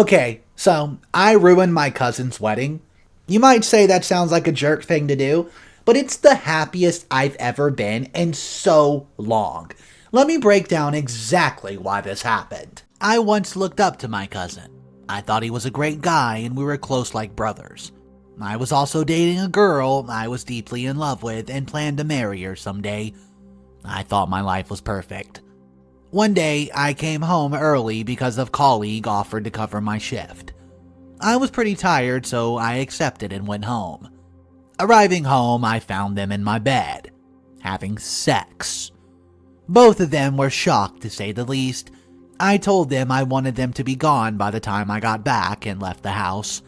Okay, so I ruined my cousin's wedding. You might say that sounds like a jerk thing to do, but it's the happiest I've ever been in so long. Let me break down exactly why this happened. I once looked up to my cousin. I thought he was a great guy and we were close like brothers. I was also dating a girl I was deeply in love with and planned to marry her someday. I thought my life was perfect. One day, I came home early because a colleague offered to cover my shift. I was pretty tired, so I accepted and went home. Arriving home, I found them in my bed, having sex. Both of them were shocked, to say the least. I told them I wanted them to be gone by the time I got back and left the house.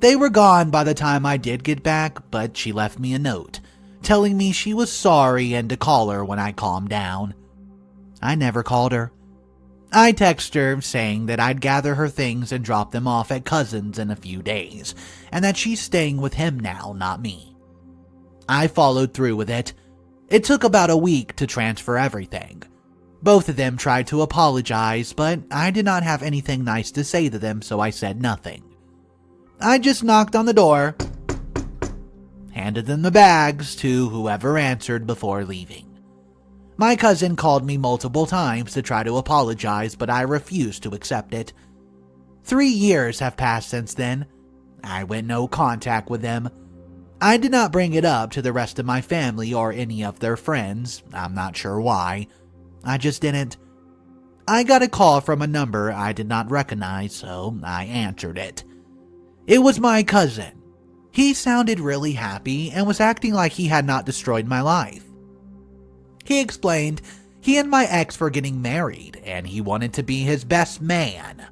They were gone by the time I did get back, but she left me a note, telling me she was sorry and to call her when I calmed down. I never called her. I texted her saying that I'd gather her things and drop them off at cousin's in a few days, and that she's staying with him now, not me. I followed through with it. It took about a week to transfer everything. Both of them tried to apologize, but I did not have anything nice to say to them, so I said nothing. I just knocked on the door, handed them the bags to whoever answered before leaving. My cousin called me multiple times to try to apologize, but I refused to accept it. 3 years have passed since then. I went no contact with them. I did not bring it up to the rest of my family or any of their friends. I'm not sure why. I just didn't. I got a call from a number I did not recognize, so I answered it. It was my cousin. He sounded really happy and was acting like he had not destroyed my life. He explained he and my ex were getting married and he wanted to be his best man.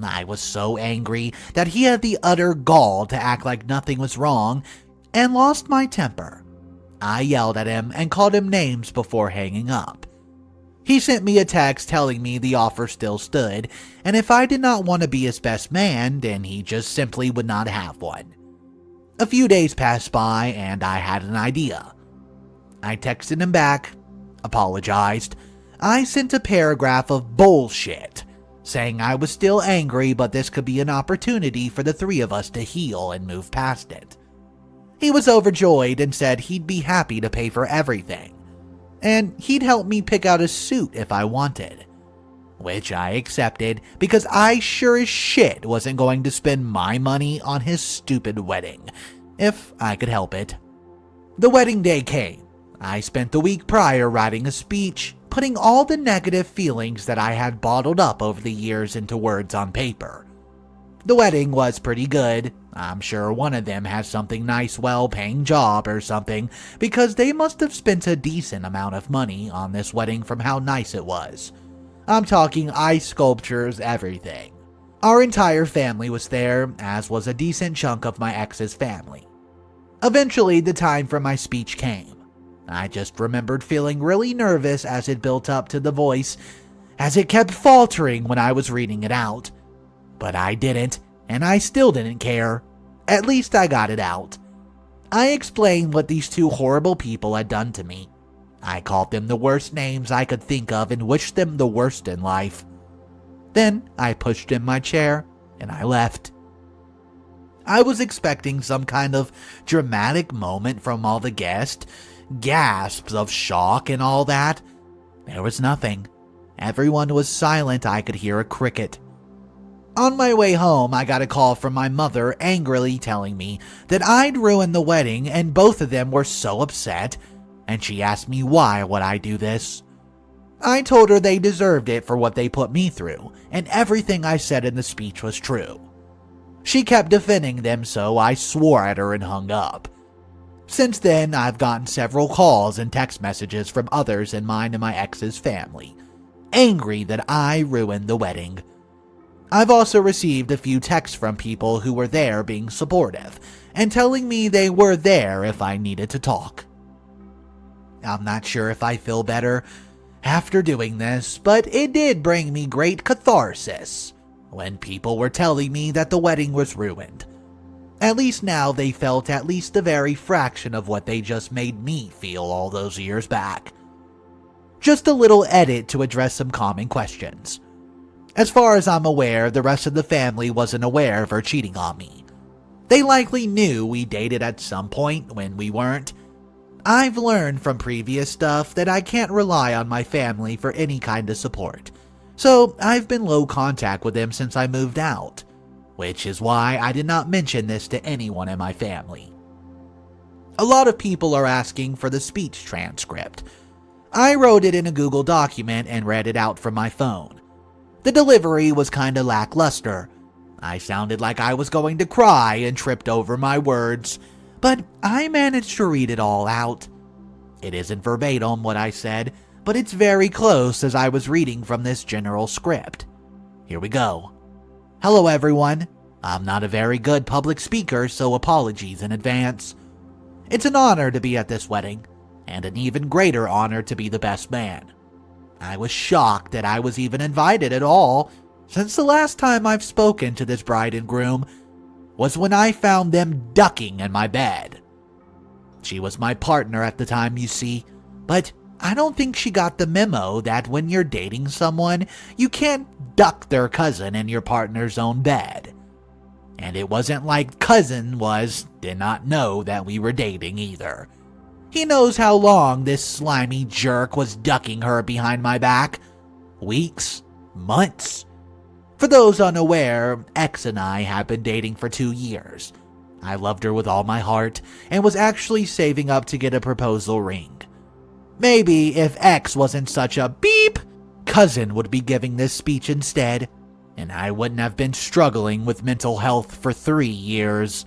I was so angry that he had the utter gall to act like nothing was wrong and lost my temper. I yelled at him and called him names before hanging up. He sent me a text telling me the offer still stood, and if I did not want to be his best man, then he just simply would not have one. A few days passed by and I had an idea. I texted him back, apologized. I sent a paragraph of bullshit, saying I was still angry but this could be an opportunity for the three of us to heal and move past it. He was overjoyed and said he'd be happy to pay for everything, and he'd help me pick out a suit if I wanted, which I accepted because I sure as shit wasn't going to spend my money on his stupid wedding, if I could help it. The wedding day came. I spent the week prior writing a speech, putting all the negative feelings that I had bottled up over the years into words on paper. The wedding was pretty good. I'm sure one of them has something nice, well-paying job or something, because they must have spent a decent amount of money on this wedding from how nice it was. I'm talking ice sculptures, everything. Our entire family was there, as was a decent chunk of my ex's family. Eventually, the time for my speech came. I just remembered feeling really nervous as it built up to the voice, as it kept faltering when I was reading it out. But I didn't, and I still didn't care. At least I got it out. I explained what these two horrible people had done to me. I called them the worst names I could think of and wished them the worst in life. Then I pushed in my chair and I left. I was expecting some kind of dramatic moment from all the guests, gasps of shock and all that. There was nothing. Everyone was silent. I could hear a cricket. On my way home, I got a call from my mother angrily telling me that I'd ruined the wedding and both of them were so upset, and she asked me why would I do this. I told her they deserved it for what they put me through, and everything I said in the speech was true. She kept defending them, so I swore at her and hung up. Since then, I've gotten several calls and text messages from others in mine and my ex's family, angry that I ruined the wedding. I've also received a few texts from people who were there being supportive and telling me they were there if I needed to talk. I'm not sure if I feel better after doing this, but it did bring me great catharsis when people were telling me that the wedding was ruined. At least now they felt at least a very fraction of what they just made me feel all those years back. Just a little edit to address some common questions. As far as I'm aware, the rest of the family wasn't aware of her cheating on me. They likely knew we dated at some point when we weren't. I've learned from previous stuff that I can't rely on my family for any kind of support, so I've been low contact with them since I moved out, which is why I did not mention this to anyone in my family. A lot of people are asking for the speech transcript. I wrote it in a Google document and read it out from my phone. The delivery was kinda lackluster. I sounded like I was going to cry and tripped over my words, but I managed to read it all out. It isn't verbatim what I said, but it's very close as I was reading from this general script. Here we go. Hello everyone. I'm not a very good public speaker, so apologies in advance. It's an honor to be at this wedding, and an even greater honor to be the best man. I was shocked that I was even invited at all, since the last time I've spoken to this bride and groom was when I found them ducking in my bed. She was my partner at the time, you see, but I don't think she got the memo that when you're dating someone, you can't duck their cousin in your partner's own bed. And it wasn't like cousin did not know that we were dating either. He knows how long this slimy jerk was ducking her behind my back. Weeks, months. For those unaware, X and I have been dating for 2 years. I loved her with all my heart and was actually saving up to get a proposal ring. Maybe if X wasn't such a beep, cousin would be giving this speech instead, and I wouldn't have been struggling with mental health for 3 years.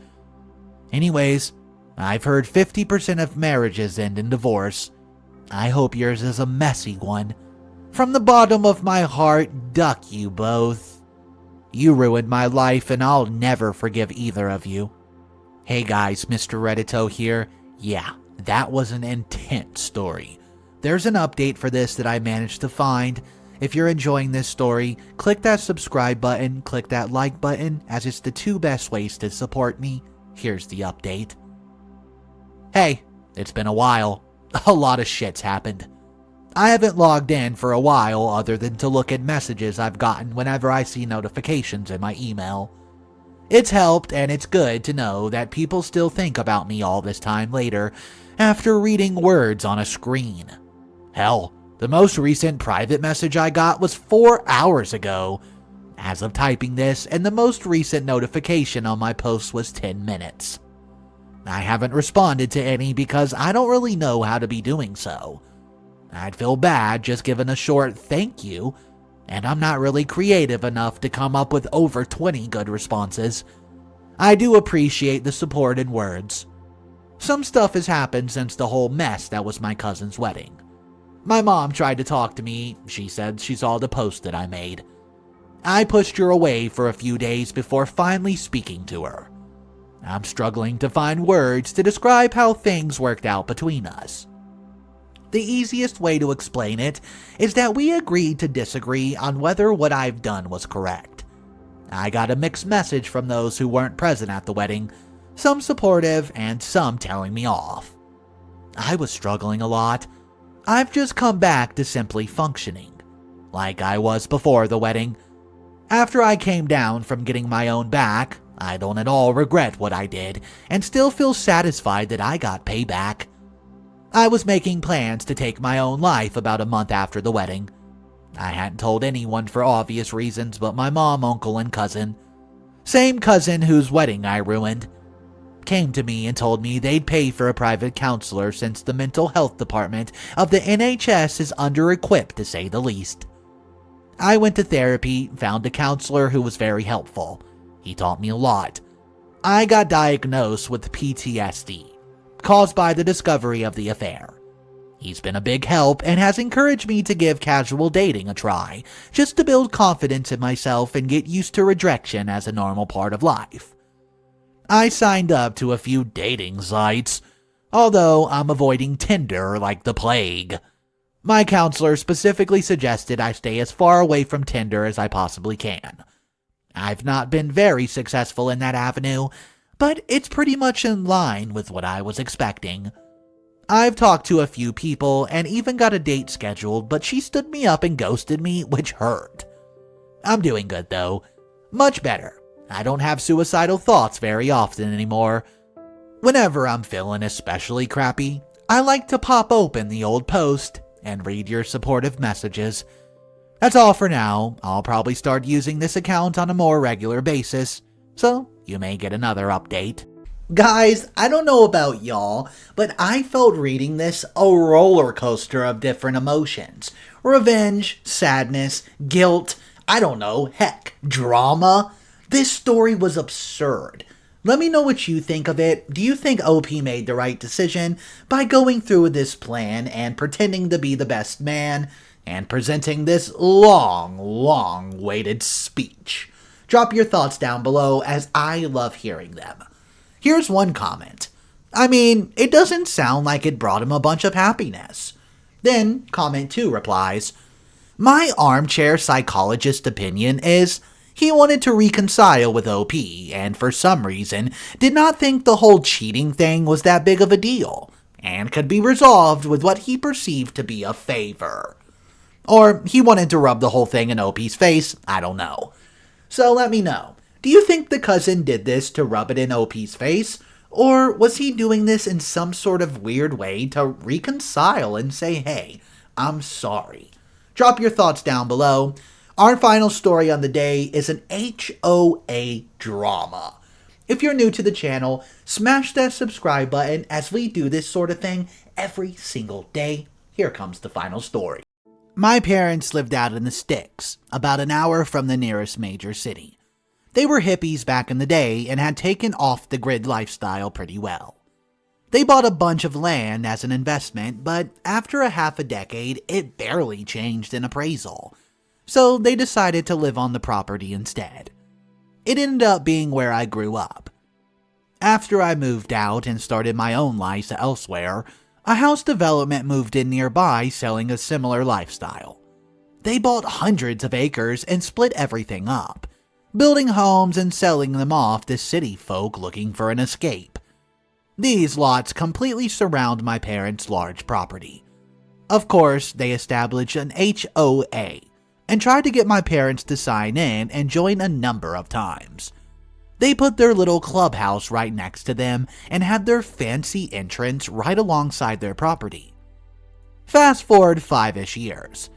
Anyways, I've heard 50% of marriages end in divorce. I hope yours is a messy one. From the bottom of my heart, duck you both. You ruined my life and I'll never forgive either of you. Hey guys, Mr. Reddito here. Yeah, that was an intense story. There's an update for this that I managed to find. If you're enjoying this story, click that subscribe button, click that like button, as it's the 2 best ways to support me. Here's the update. Hey, it's been a while. A lot of shit's happened. I haven't logged in for a while other than to look at messages I've gotten whenever I see notifications in my email. It's helped and it's good to know that people still think about me all this time later after reading words on a screen. Hell, the most recent private message I got was 4 hours ago as of typing this, and the most recent notification on my post was 10 minutes. I haven't responded to any because I don't really know how to be doing so. I'd feel bad just giving a short thank you, and I'm not really creative enough to come up with over 20 good responses. I do appreciate the support and words. Some stuff has happened since the whole mess that was my cousin's wedding. My mom tried to talk to me. She said she saw the post that I made. I pushed her away for a few days before finally speaking to her. I'm struggling to find words to describe how things worked out between us. The easiest way to explain it is that we agreed to disagree on whether what I've done was correct. I got a mixed message from those who weren't present at the wedding, some supportive and some telling me off. I was struggling a lot. I've just come back to simply functioning, like I was before the wedding. After I came down from getting my own back, I don't at all regret what I did and still feel satisfied that I got payback. I was making plans to take my own life about a month after the wedding. I hadn't told anyone for obvious reasons but my mom, uncle, and cousin. Same cousin whose wedding I ruined. Came to me and told me they'd pay for a private counselor since the mental health department of the NHS is under-equipped to say the least. I went to therapy, found a counselor who was very helpful. He taught me a lot. I got diagnosed with PTSD, caused by the discovery of the affair. He's been a big help and has encouraged me to give casual dating a try, just to build confidence in myself and get used to rejection as a normal part of life. I signed up to a few dating sites, although I'm avoiding Tinder like the plague. My counselor specifically suggested I stay as far away from Tinder as I possibly can. I've not been very successful in that avenue, but it's pretty much in line with what I was expecting. I've talked to a few people and even got a date scheduled, but she stood me up and ghosted me, which hurt. I'm doing good though. Much better. I don't have suicidal thoughts very often anymore. Whenever I'm feeling especially crappy, I like to pop open the old post and read your supportive messages. That's all for now. I'll probably start using this account on a more regular basis, so you may get another update. Guys, I don't know about y'all, but I felt reading this a roller coaster of different emotions. Revenge, sadness, guilt, I don't know, heck, drama. This story was absurd. Let me know what you think of it. Do you think OP made the right decision by going through with this plan and pretending to be the best man and presenting this long-waited speech? Drop your thoughts down below, as I love hearing them. Here's one comment. I mean, it doesn't sound like it brought him a bunch of happiness. Then, comment 2 replies, my armchair psychologist opinion is he wanted to reconcile with OP and for some reason did not think the whole cheating thing was that big of a deal and could be resolved with what he perceived to be a favor. Or he wanted to rub the whole thing in OP's face, I don't know. So let me know. Do you think the cousin did this to rub it in OP's face? Or was he doing this in some sort of weird way to reconcile and say, hey, I'm sorry? Drop your thoughts down below. Our final story on the day is an HOA drama. If you're new to the channel, smash that subscribe button as we do this sort of thing every single day. Here comes the final story. My parents lived out in the sticks, about an hour from the nearest major city. They were hippies back in the day and had taken off-the-grid lifestyle pretty well. They bought a bunch of land as an investment, but after a half a decade, it barely changed in appraisal. So they decided to live on the property instead. It ended up being where I grew up. After I moved out and started my own life elsewhere, a house development moved in nearby selling a similar lifestyle. They bought hundreds of acres and split everything up, building homes and selling them off to city folk looking for an escape. These lots completely surround my parents' large property. Of course, they established an HOA and tried to get my parents to sign in and join a number of times. They put their little clubhouse right next to them and had their fancy entrance right alongside their property. Fast forward 5-ish years.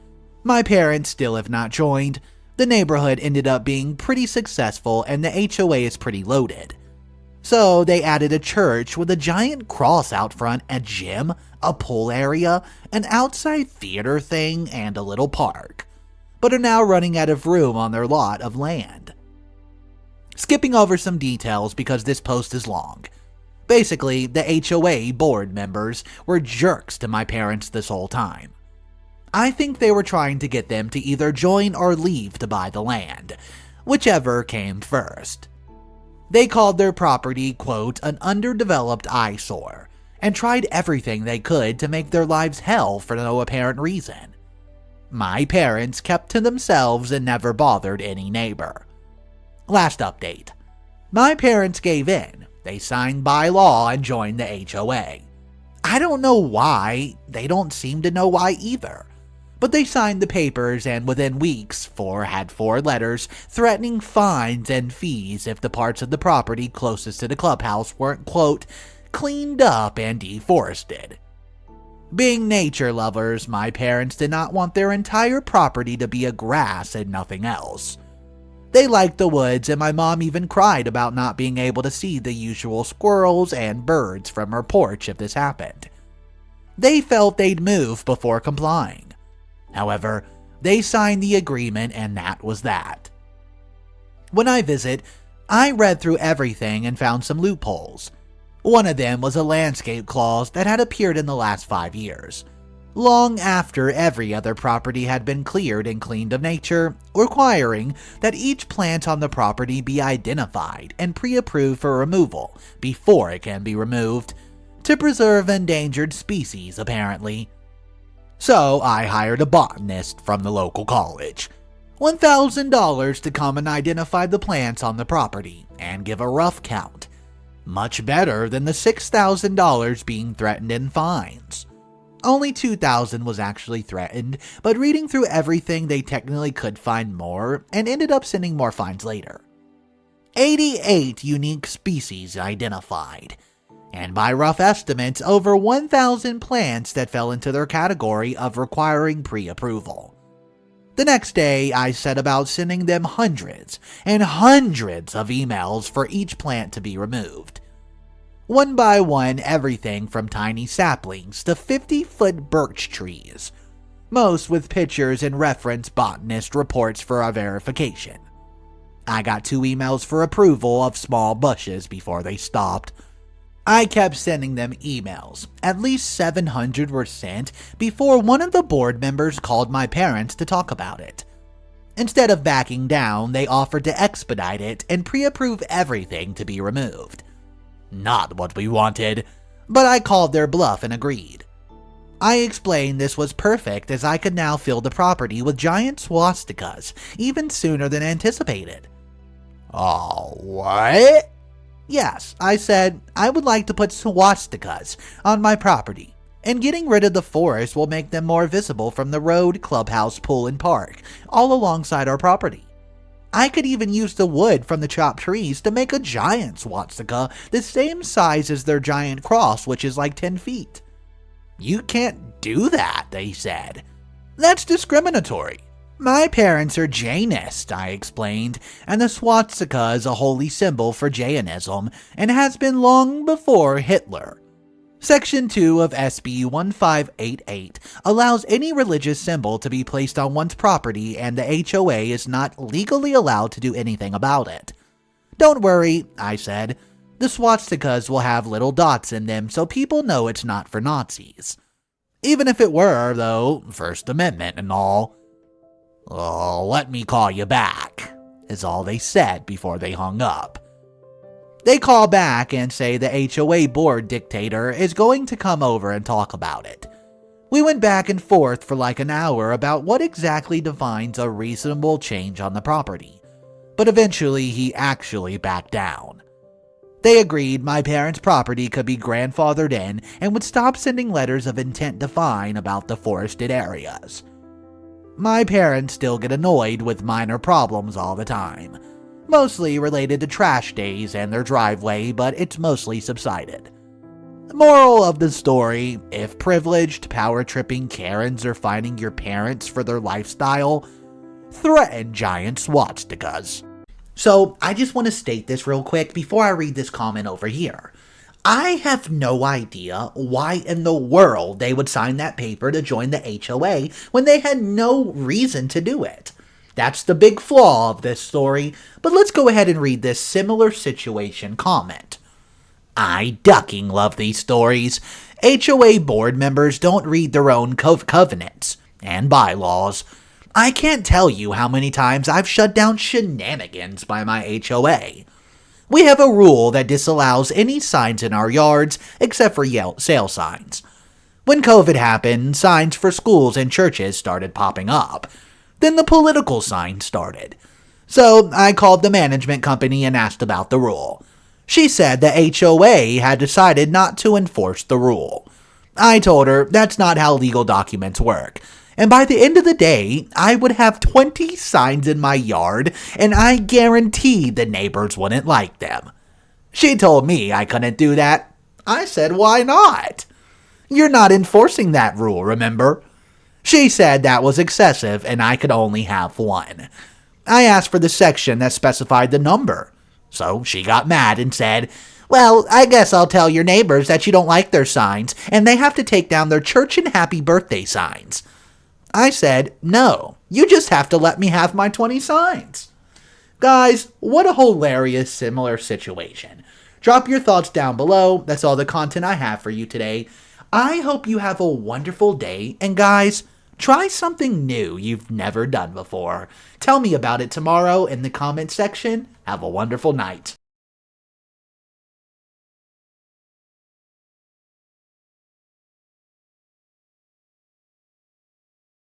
My parents still have not joined. The neighborhood ended up being pretty successful and the HOA is pretty loaded. So they added a church with a giant cross out front, a gym, a pool area, an outside theater thing, and a little park, but are now running out of room on their lot of land. Skipping over some details because this post is long. Basically, the HOA board members were jerks to my parents this whole time. I think they were trying to get them to either join or leave to buy the land, whichever came first. They called their property, quote, an underdeveloped eyesore, and tried everything they could to make their lives hell for no apparent reason. My parents kept to themselves and never bothered any neighbor. Last update. My parents gave in. They signed by law and joined the HOA. I don't know why. They don't seem to know why either. But they signed the papers and within weeks, had 4 letters threatening fines and fees if the parts of the property closest to the clubhouse weren't, quote, cleaned up and deforested. Being nature lovers, my parents did not want their entire property to be a grass and nothing else. They liked the woods, and my mom even cried about not being able to see the usual squirrels and birds from her porch if this happened. They felt they'd move before complying. However, they signed the agreement and that was that. When I visit, I read through everything and found some loopholes. One of them was a landscape clause that had appeared in the last 5 years, long after every other property had been cleared and cleaned of nature, requiring that each plant on the property be identified and pre-approved for removal before it can be removed, to preserve endangered species apparently. So I hired a botanist from the local college. $1,000 to come and identify the plants on the property and give a rough count. Much better than the $6,000 being threatened in fines. Only 2,000 was actually threatened, but reading through everything they technically could find more, and ended up sending more fines later. 88 unique species identified, and by rough estimates, over 1,000 plants that fell into their category of requiring pre-approval. The next day, I set about sending them hundreds and hundreds of emails for each plant to be removed. One by one, everything from tiny saplings to 50-foot birch trees, most with pictures and reference botanist reports for our verification. I got 2 emails for approval of small bushes before they stopped. I kept sending them emails. At least 700 were sent before one of the board members called my parents to talk about it. Instead of backing down, they offered to expedite it and pre-approve everything to be removed. Not what we wanted, but I called their bluff and agreed. I explained this was perfect as I could now fill the property with giant swastikas even sooner than anticipated. Oh, what? Yes, I said, I would like to put swastikas on my property, and getting rid of the forest will make them more visible from the road, clubhouse, pool, and park, all alongside our property. I could even use the wood from the chopped trees to make a giant swastika the same size as their giant cross, which is like 10 feet. You can't do that, they said. That's discriminatory. My parents are Jainists, I explained, and the swastika is a holy symbol for Jainism and has been long before Hitler. Section 2 of SB 1588 allows any religious symbol to be placed on one's property, and the HOA is not legally allowed to do anything about it. Don't worry, I said. The swastikas will have little dots in them so people know it's not for Nazis. Even if it were, though, First Amendment and all. Oh, let me call you back, is all they said before they hung up. They call back and say the HOA board dictator is going to come over and talk about it. We went back and forth for like an hour about what exactly defines a reasonable change on the property, but eventually he actually backed down. They agreed my parents' property could be grandfathered in and would stop sending letters of intent to fine about the forested areas. My parents still get annoyed with minor problems all the time, mostly related to trash days and their driveway, but it's mostly subsided. Moral of the story, if privileged, power-tripping Karens are finding your parents for their lifestyle, threaten giant swastikas. So, I just want to state this real quick before I read this comment over here. I have no idea why in the world they would sign that paper to join the HOA when they had no reason to do it. That's the big flaw of this story, but let's go ahead and read this similar situation comment. I ducking love these stories. HOA board members don't read their own covenants and bylaws. I can't tell you how many times I've shut down shenanigans by my HOA. We have a rule that disallows any signs in our yards except for sale signs. When COVID happened, signs for schools and churches started popping up. Then the political signs started. So I called the management company and asked about the rule. She said the HOA had decided not to enforce the rule. I told her that's not how legal documents work. And by the end of the day, I would have 20 signs in my yard, and I guaranteed the neighbors wouldn't like them. She told me I couldn't do that. I said, why not? You're not enforcing that rule, remember? She said that was excessive and I could only have 1. I asked for the section that specified the number. So she got mad and said, well, I guess I'll tell your neighbors that you don't like their signs and they have to take down their church and happy birthday signs. I said, no, you just have to let me have my 20 signs. Guys, what a hilarious similar situation. Drop your thoughts down below. That's all the content I have for you today. I hope you have a wonderful day, and guys, try something new you've never done before. Tell me about it tomorrow in the comment section. Have a wonderful night.